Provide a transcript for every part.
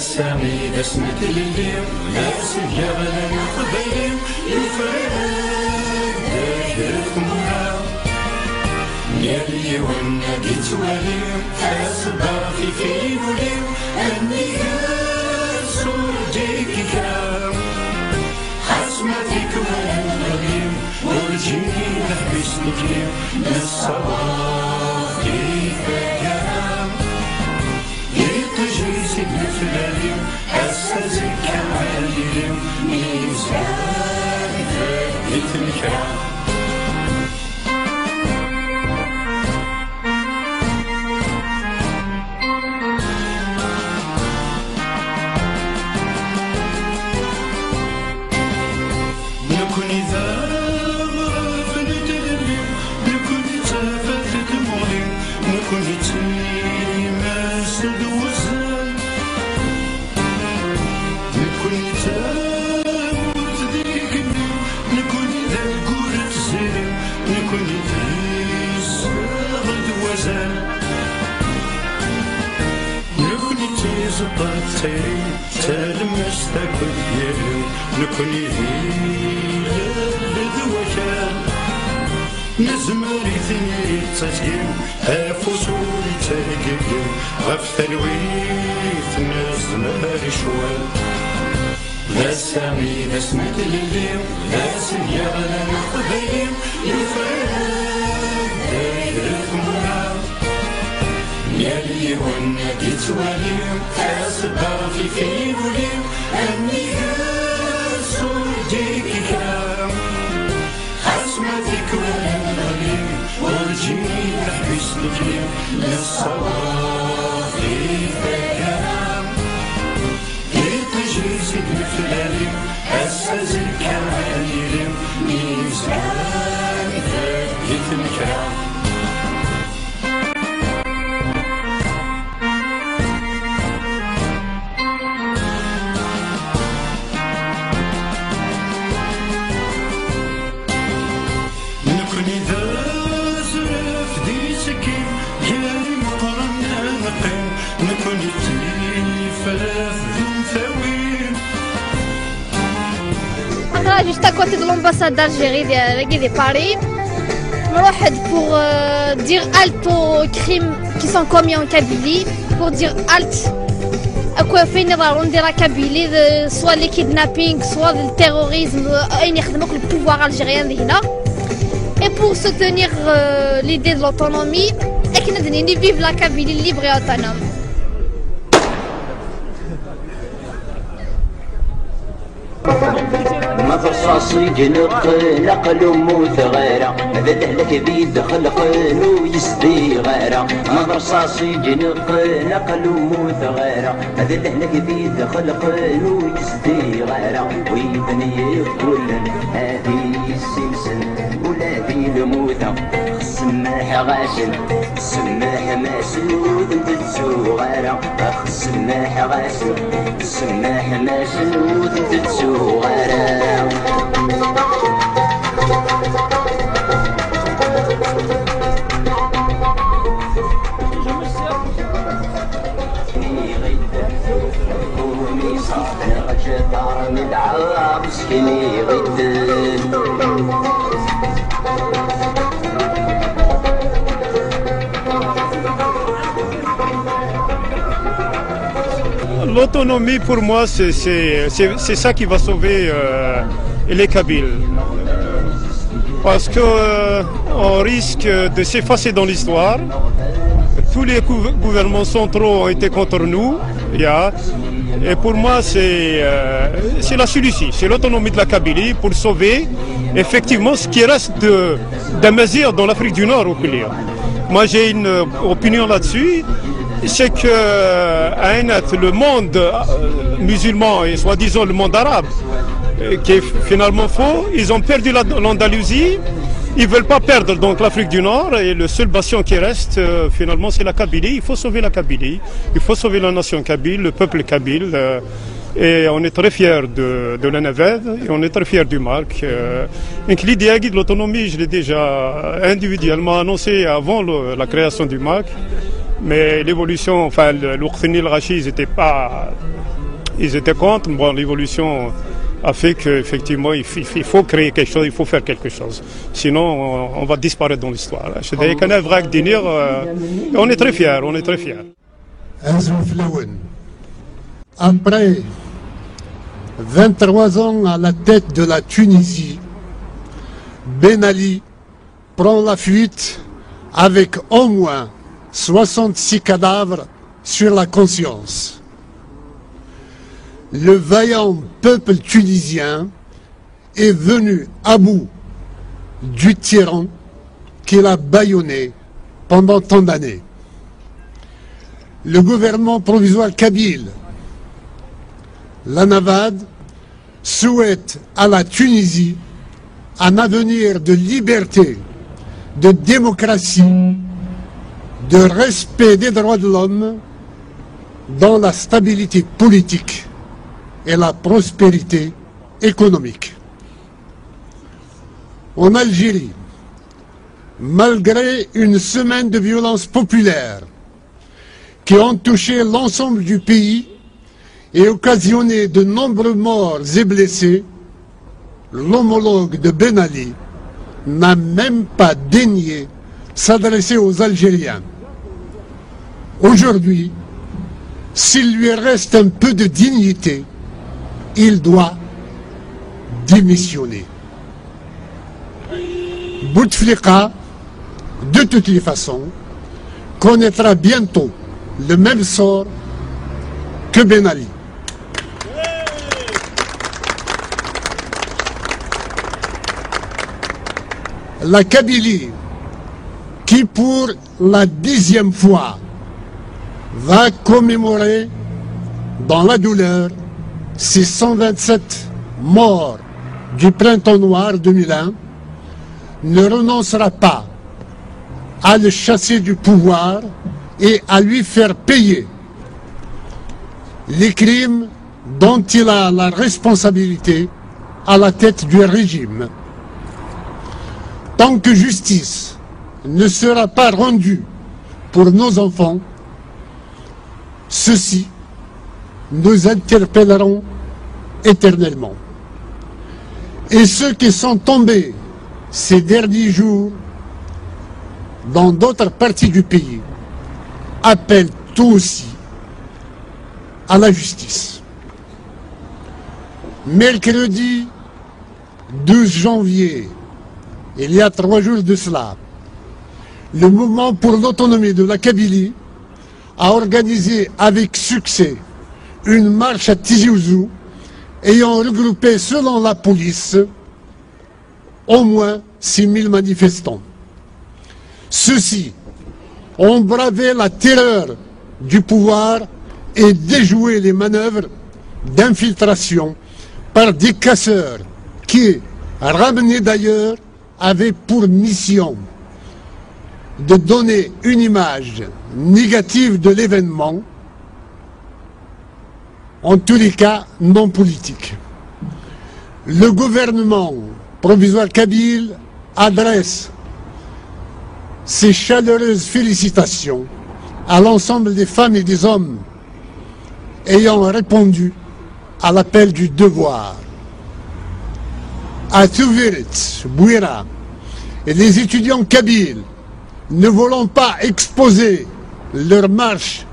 السامي ذا سمت الليل ناس الجبل قبيل يفرق ذاكركم يلي والنبي توالي فاسبا في ولي أني صور ديك كام حسمتك والنبي ورجيني نحبس لك للصباح كيف كلام يتجري سجن فلالي أستاذك عالي ميزان فاقت الكلام تيري تلمس تاكل يلو نكوني هي لذوكان نزمري ثني تسجيل افوسوري تلقيو غف ثلويث نزمري شوال ذا سامي ذا سمت الليل ذا سيالا قبيل يفرق دايركم يلي والنبي توالي فاسبا في ولي أني صور ديك كلام حسمتك والنبي ورجيني نحبس لك للصباح كيف كلام يتجري سجن فلالي أستاذك عالي ميزان فاقت الكلام Juste à côté de l'ambassade d'Algérie de Paris, pour dire halt aux crimes qui sont commis en Kabylie, pour dire halt à quoi finir la Kabylie, soit les kidnappings, soit le terrorisme, le pouvoir algérien et pour soutenir l'idée de l'autonomie et que nous vivons la Kabylie libre et autonome. مفرصاصي جنق نقل موت غيره ماذا لهلك بيد خلقن ويسدي غيره مفرصاصي جنق نقل موت غيره ماذا لهلك بيد خلقن ويسدي غيره ويثني كل هذه السلسل ولا في الموتة السماح غاشل السماح ماشل وذنت السوغيرة أخ السماح غاشل السماح ماشل وذنت السوغيرة L'autonomie pour moi c'est ça qui va sauver les Kabyles. Parce qu'on risque de s'effacer dans l'histoire. Tous les gouvernements centraux ont été contre nous. Et pour moi, c'est la solution, c'est l'autonomie de la Kabylie pour sauver effectivement ce qui reste d'Amazigh dans l'Afrique du Nord au Kabylie. Moi, j'ai une opinion là-dessus, c'est que le monde musulman et soi-disant le monde arabe, qui est finalement faux, ils ont perdu l'Andalousie. Ils ne veulent pas perdre donc l'Afrique du Nord et le seul bastion qui reste finalement c'est la Kabylie. Il faut sauver la Kabylie, il faut sauver la nation kabyle, le peuple kabyle. Et on est très fiers de la navette et on est très fiers du MARC. L'idée de l'autonomie, je l'ai déjà individuellement annoncé avant la création du MARC. Mais l'évolution, enfin, l'Ouqteni, le Rachi, ils étaient contre. Bon, l'évolution a fait qu'effectivement, il faut créer quelque chose, il faut faire quelque chose. Sinon, on va disparaître dans l'histoire. On est très fiers, on est très fiers. Après 23 ans à la tête de la Tunisie, Ben Ali prend la fuite avec au moins 66 cadavres sur la conscience. Le vaillant peuple tunisien est venu à bout du tyran qu'il a bâillonné pendant tant d'années. Le gouvernement provisoire kabyle, la NAVAD, souhaite à la Tunisie un avenir de liberté, de démocratie, de respect des droits de l'homme, dans la stabilité politique et la prospérité économique. En Algérie, malgré une semaine de violences populaires qui ont touché l'ensemble du pays et occasionné de nombreux morts et blessés, l'homologue de Ben Ali n'a même pas daigné s'adresser aux Algériens. Aujourd'hui, s'il lui reste un peu de dignité, il doit démissionner. Bouteflika, de toutes les façons, connaîtra bientôt le même sort que Ben Ali. La Kabylie, qui pour la 10e fois va commémorer dans la douleur ces 127 morts du printemps noir 2001, ne renoncera pas à le chasser du pouvoir et à lui faire payer les crimes dont il a la responsabilité à la tête du régime. Tant que justice ne sera pas rendue pour nos enfants, ceux-ci nous interpelleront éternellement. Et ceux qui sont tombés ces derniers jours dans d'autres parties du pays appellent tout aussi à la justice. Mercredi 12 janvier, il y a 3 jours de cela, le mouvement pour l'autonomie de la Kabylie a organisé avec succès une marche à Tizi Ouzou ayant regroupé, selon la police, au moins 6 000 manifestants. Ceux-ci ont bravé la terreur du pouvoir et déjoué les manœuvres d'infiltration par des casseurs qui, ramenés d'ailleurs, avaient pour mission de donner une image négative de l'événement, en tous les cas non politique. Le gouvernement provisoire kabyle adresse ses chaleureuses félicitations à l'ensemble des femmes et des hommes ayant répondu à l'appel du devoir. À Touvirit, Bouira, et les étudiants kabyles, ne voulant pas exposer leur marche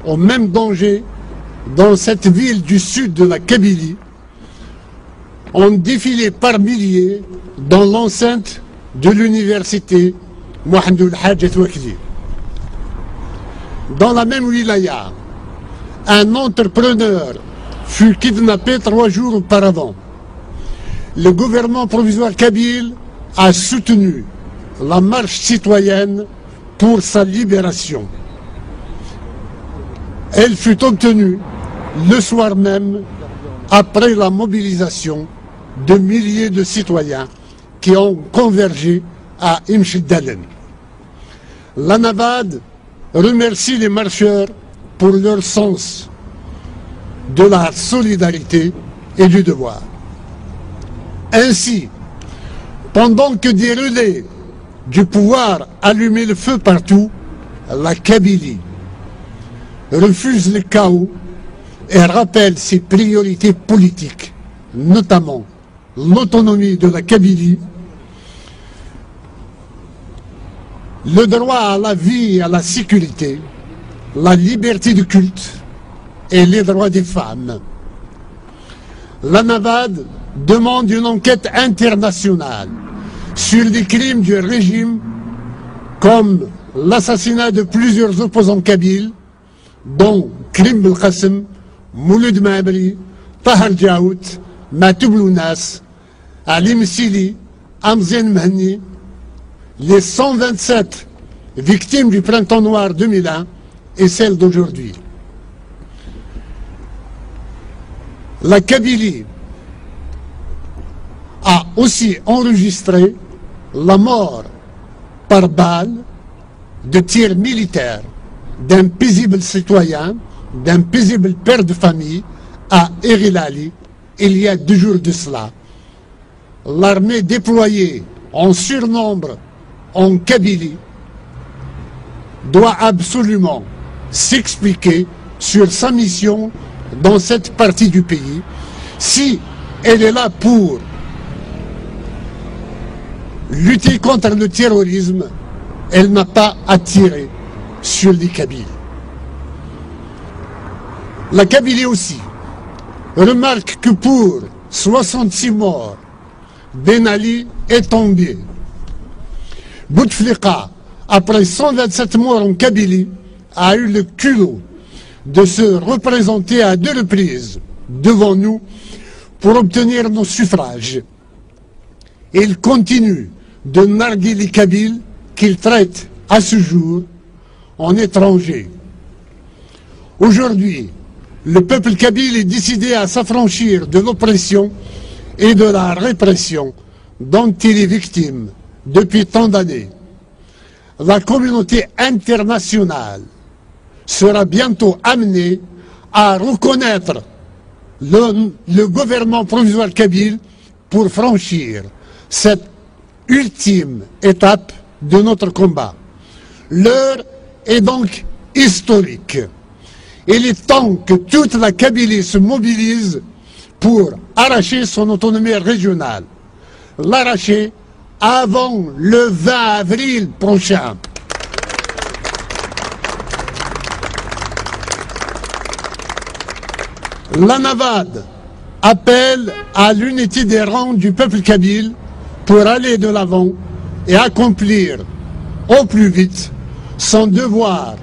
au même danger dans cette ville du sud de la Kabylie, ont défilé par milliers dans l'enceinte de l'université Mohamedou Hadj Ouakli. Dans la même wilaya, un entrepreneur fut kidnappé 3 jours auparavant. Le gouvernement provisoire kabyle a soutenu la marche citoyenne pour sa libération. Elle fut obtenue le soir même après la mobilisation de milliers de citoyens qui ont convergé à Imchiddalen. La NAVAD remercie les marcheurs pour leur sens de la solidarité et du devoir. Ainsi, pendant que des relais du pouvoir allumaient le feu partout, la Kabylie refuse le chaos et rappelle ses priorités politiques, notamment l'autonomie de la Kabylie, le droit à la vie et à la sécurité, la liberté de culte et les droits des femmes. La NAVAD demande une enquête internationale sur les crimes du régime comme l'assassinat de plusieurs opposants kabyles, dont Krim Belkacem, Mouloud Mabri, Tahar Djaout, Matoub Lounas, Ali Msili, Amzen Mahni, les 127 victimes du printemps noir 2001 et celles d'aujourd'hui. La Kabylie a aussi enregistré la mort par balle de tir militaire d'un paisible citoyen, d'un paisible père de famille à Erilali, il y a 2 jours de cela. L'armée déployée en surnombre en Kabylie doit absolument s'expliquer sur sa mission dans cette partie du pays. Si elle est là pour lutter contre le terrorisme, elle n'a pas à tirer sur les Kabyles. La Kabylie aussi remarque que pour 66 morts, Ben Ali est tombé. Bouteflika, après 127 morts en Kabylie, a eu le culot de se représenter à 2 reprises devant nous pour obtenir nos suffrages. Il continue de narguer les Kabyles qu'il traite à ce jour en étrangers. Aujourd'hui, le peuple kabyle est décidé à s'affranchir de l'oppression et de la répression dont il est victime depuis tant d'années. La communauté internationale sera bientôt amenée à reconnaître le gouvernement provisoire kabyle pour franchir cette ultime étape de notre combat. L'heure est donc historique. Il est temps que toute la Kabylie se mobilise pour arracher son autonomie régionale. L'arracher avant le 20 avril prochain. La NAVAD appelle à l'unité des rangs du peuple kabyle pour aller de l'avant et accomplir au plus vite son devoir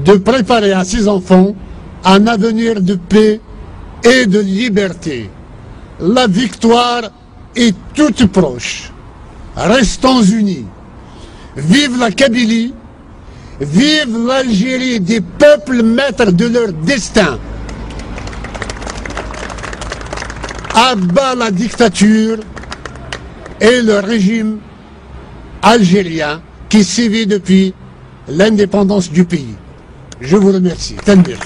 de préparer à ses enfants un avenir de paix et de liberté. La victoire est toute proche. Restons unis. Vive la Kabylie, vive l'Algérie des peuples maîtres de leur destin. À bas la dictature et le régime algérien qui sévit depuis l'indépendance du pays. Je vous remercie. Tanbir.